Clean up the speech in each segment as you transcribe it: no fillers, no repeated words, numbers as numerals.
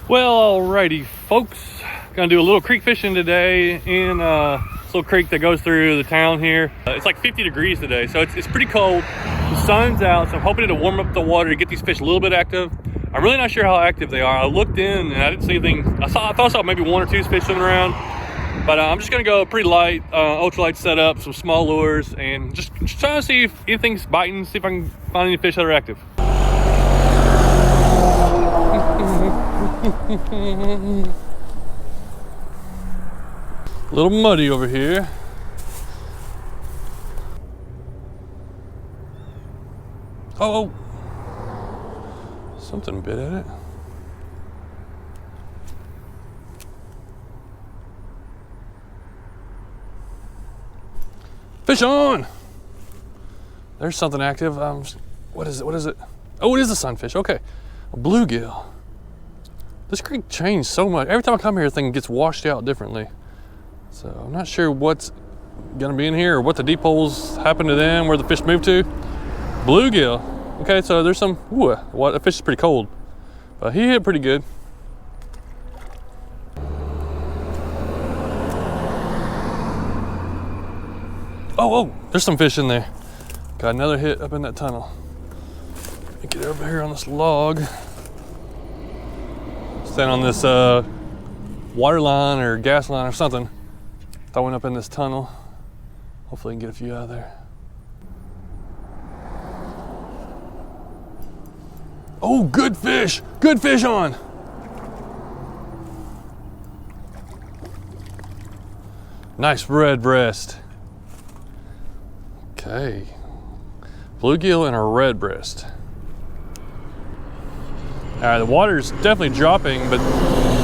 Well, alrighty, folks. Gonna do a little creek fishing today in this little creek that goes through the town here. It's like 50 degrees today, so it's pretty cold. The sun's out, so I'm hoping to warm up the water to get these fish a little bit active. I'm really not sure how active they are. I looked in and I didn't see anything. I thought I saw maybe one or two fish swimming around, but I'm just gonna go pretty light, ultralight setup, some small lures, and just trying to see if anything's biting, see if I can find any fish that are active. A little muddy over here. Oh, something bit at it. Fish on! There's something active. What is it? What is it? Oh, it is a sunfish. Okay, a bluegill. This creek changed so much. Every time I come here, the thing gets washed out differently. So I'm not sure what's gonna be in here or what the deep holes happened to them, where the fish moved to. Bluegill. Okay, so there's some, ooh, the fish is pretty cold, but he hit pretty good. Oh, there's some fish in there. Got another hit up in that tunnel. Let me get over here on this log. Stand on this water line or gas line or something. Throwing up in this tunnel. Hopefully I can get a few out of there. Oh, good fish! Good fish on! Nice redbreast. Okay. Bluegill and a redbreast. Alright, the water's definitely dropping, but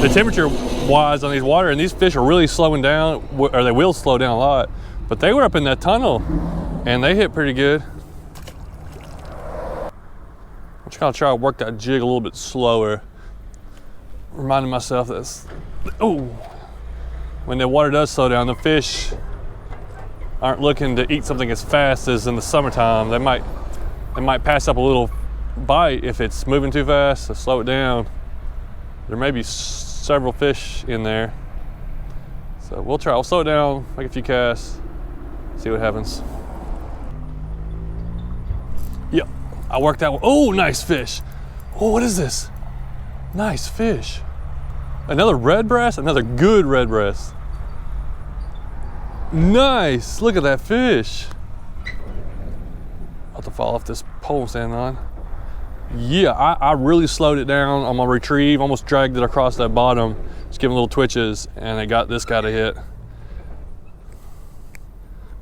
the temperature wise on these water, and these fish are really slowing down, or they will slow down a lot, but they were up in that tunnel and they hit pretty good. I'm just gonna try to work that jig a little bit slower, reminding myself that when the water does slow down, the fish aren't looking to eat something as fast as in the summertime. They might pass up a little bite if it's moving too fast, so slow it down. There may be several fish in there, so we'll try. We'll slow it down, make a few casts, see what happens. Yep, I worked that one. Oh, nice fish. Oh, what is this? Nice fish. Another redbreast, another good redbreast. Nice, look at that fish. I'll have to fall off this pole I'm standing on. Yeah, I really slowed it down on my retrieve, almost dragged it across that bottom, just giving little twitches, and it got this guy to hit.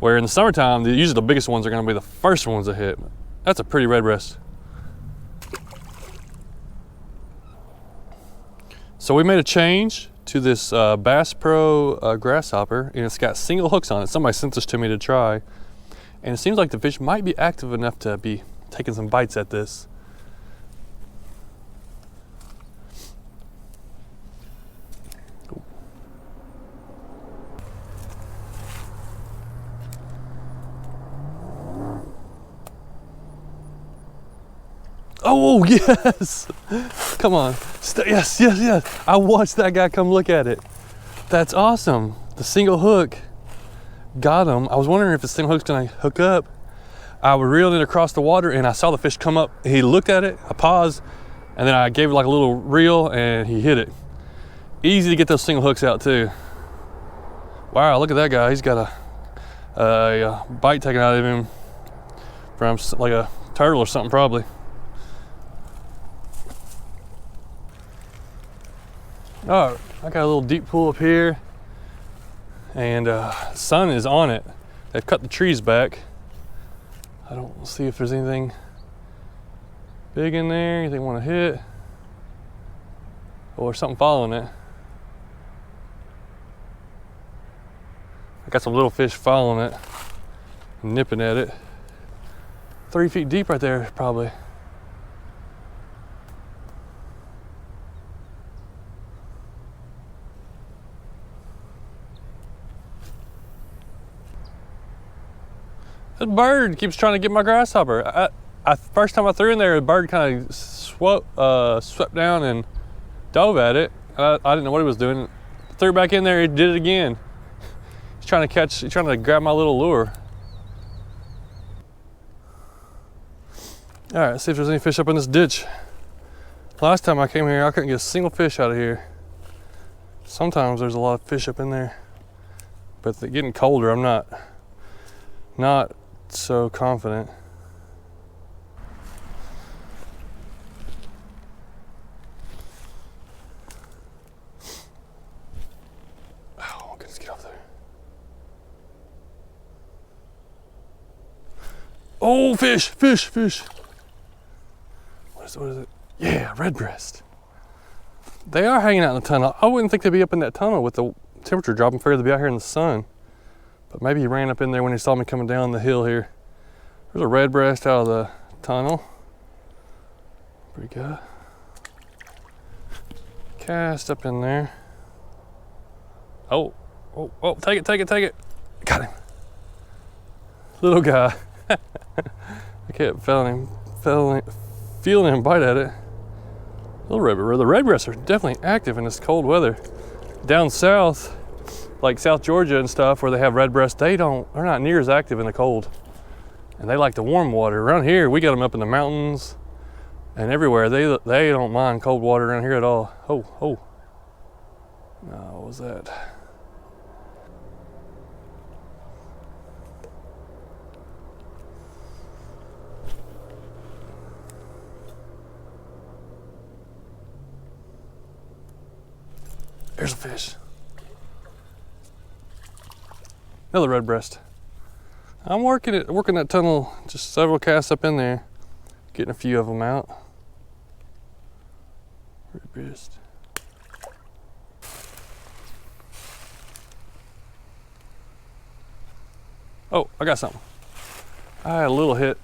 Where in the summertime, usually the biggest ones are gonna be the first ones to hit. That's a pretty redbreast. So we made a change to this Bass Pro grasshopper, and it's got single hooks on it. Somebody sent this to me to try, and it seems like the fish might be active enough to be taking some bites at this. Oh, yes! Come on. Yes. I watched that guy come look at it. That's awesome. The single hook got him. I was wondering if the single hook's gonna hook up. I was reeling it across the water and I saw the fish come up. He looked at it, I paused, and then I gave it like a little reel and he hit it. Easy to get those single hooks out too. Wow, look at that guy. He's got a bite taken out of him from like a turtle or something probably. Oh, I got a little deep pool up here, and the sun is on it. They've cut the trees back. I don't see if there's anything big in there, anything want to hit, or something following it. I got some little fish following it, nipping at it. 3 feet deep right there, probably. This bird keeps trying to get my grasshopper. First time I threw in there, the bird kind of swept down and dove at it. I didn't know what he was doing. Threw it back in there, he did it again. He's trying to grab my little lure. All right, let's see if there's any fish up in this ditch. Last time I came here, I couldn't get a single fish out of here. Sometimes there's a lot of fish up in there, but they're getting colder. I'm not so confident. Oh, goodness, get off there. Oh, fish, fish, fish. What is it? Yeah, redbreast. They are hanging out in the tunnel. I wouldn't think they'd be up in that tunnel with the temperature dropping. Figured they'd be out here in the sun. But maybe he ran up in there when he saw me coming down the hill here. There's a redbreast out of the tunnel. Pretty good. Cast up in there. Oh, oh, oh, take it, take it, take it. Got him. Little guy. I kept feeling him bite at it. Little redbreast. The redbreasts are definitely active in this cold weather. Down south, like South Georgia and stuff, where they have redbreast, they're not near as active in the cold. And they like the warm water. Around here, we got them up in the mountains and everywhere. They don't mind cold water around here at all. Oh, oh. No, what was that? There's a fish. Another redbreast. I'm working that tunnel, just several casts up in there, getting a few of them out. Redbreast. Oh, I got something. I had a little hit.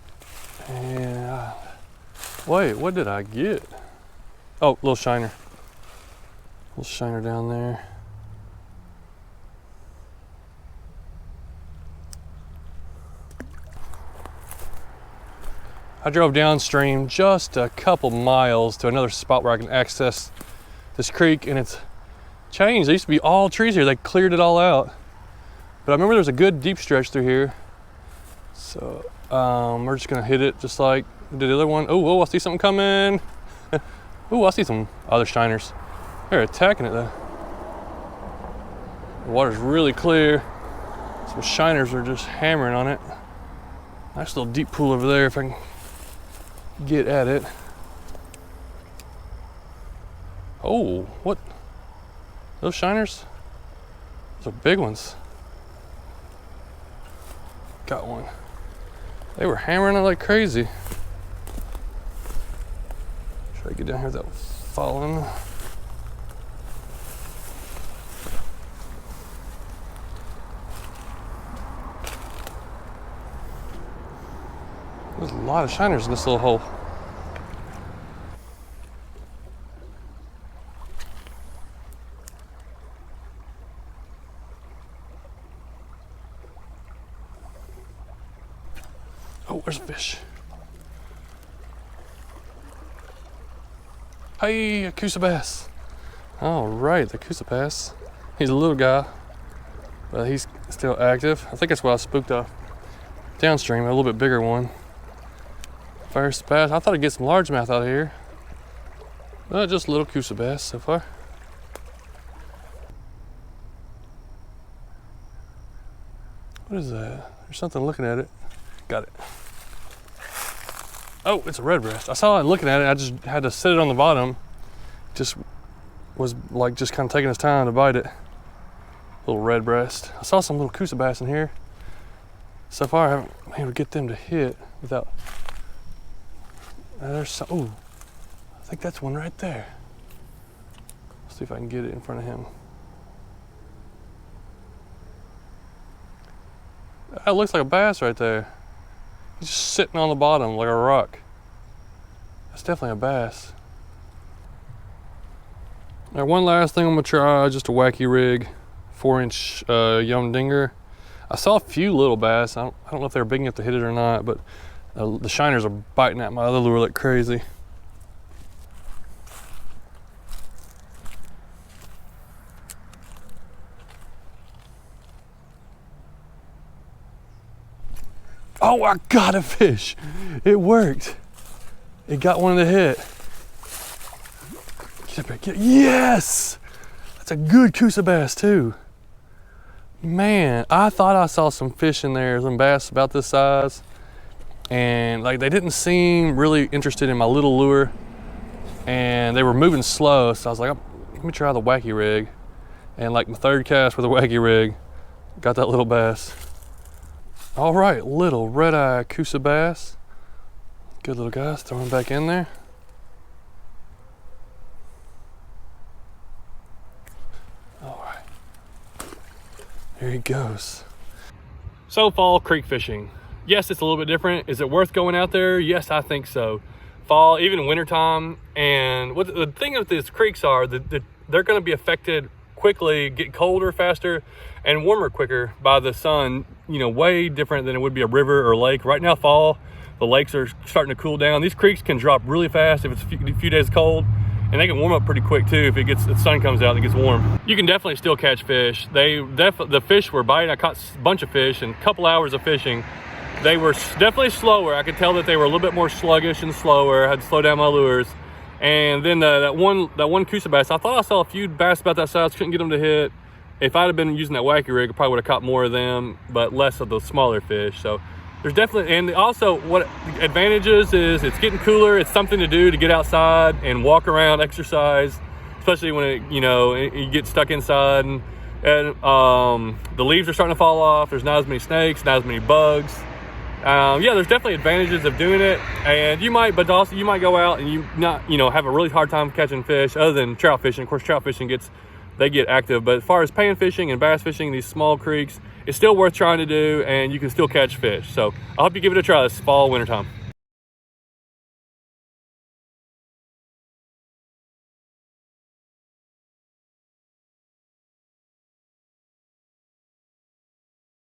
And wait, what did I get? Oh, little shiner. Little shiner down there. I drove downstream just a couple miles to another spot where I can access this creek, and it's changed. There used to be all trees here. They cleared it all out. But I remember there's a good deep stretch through here. So we're just gonna hit it just like we did the other one. Oh, I see something coming. Oh, I see some other shiners. They're attacking it though. The water's really clear. Some shiners are just hammering on it. Nice little deep pool over there if I can get at it. Oh, what? Those shiners? Those are big ones. Got one. They were hammering it like crazy. Try to get down here without falling. There's a lot of shiners in this little hole. Oh, there's a fish. Hey, a Coosa bass. All right, the Coosa bass. He's a little guy, but he's still active. I think that's why I spooked off downstream, a little bit bigger one. First bass. I thought I'd get some largemouth out of here. Just a little Coosa bass so far. What is that? There's something looking at it. Got it. Oh, it's a redbreast. I saw it looking at it. I just had to sit it on the bottom. Just was like just kind of taking his time to bite it. Little redbreast. I saw some little Coosa bass in here. So far, I haven't been able to get them to hit without. There's some. Oh, I think that's one right there. Let's see if I can get it in front of him. That looks like a bass right there. He's just sitting on the bottom like a rock. That's definitely a bass. Now, one last thing I'm gonna try, just a wacky rig, 4-inch Yum Dinger. I saw a few little bass. I don't know if they're big enough to hit it or not, but the shiners are biting at my other lure like crazy. Oh, I got a fish. It worked. It got one of the hit. Get up there, get, yes! That's a good Coosa bass too. Man, I thought I saw some fish in there, some bass about this size. And like they didn't seem really interested in my little lure. And they were moving slow, so I was like, let me try the wacky rig. And like my third cast with a wacky rig, got that little bass. All right, little red-eye Coosa bass. Good little guys, throw him back in there. All right, here he goes. So fall creek fishing. Yes, it's a little bit different. Is it worth going out there? Yes, I think so. Fall, even wintertime. And what the thing of these creeks are that they're going to be affected quickly, get colder faster and warmer quicker by the sun, you know, way different than it would be a river or lake. Right now, fall, the lakes are starting to cool down. These creeks can drop really fast if it's a few days cold, and they can warm up pretty quick too if the sun comes out and it gets warm. You can definitely still catch fish. The fish were biting. I caught a bunch of fish in a couple hours of fishing. They were definitely slower. I could tell that they were a little bit more sluggish and slower. I had to slow down my lures. And then that one Coosa bass, I thought I saw a few bass about that size, couldn't get them to hit. If I'd have been using that wacky rig, I probably would have caught more of them, but less of those smaller fish. So there's definitely, and also what advantages is it's getting cooler. It's something to do to get outside and walk around, exercise, especially when you get stuck inside and the leaves are starting to fall off. There's not as many snakes, not as many bugs. Yeah, there's definitely advantages of doing it, and you might go out and have a really hard time catching fish other than trout fishing. Of course, trout fishing they get active, but as far as pan fishing and bass fishing, these small creeks, it's still worth trying to do, and you can still catch fish. So I hope you give it a try this fall, winter time.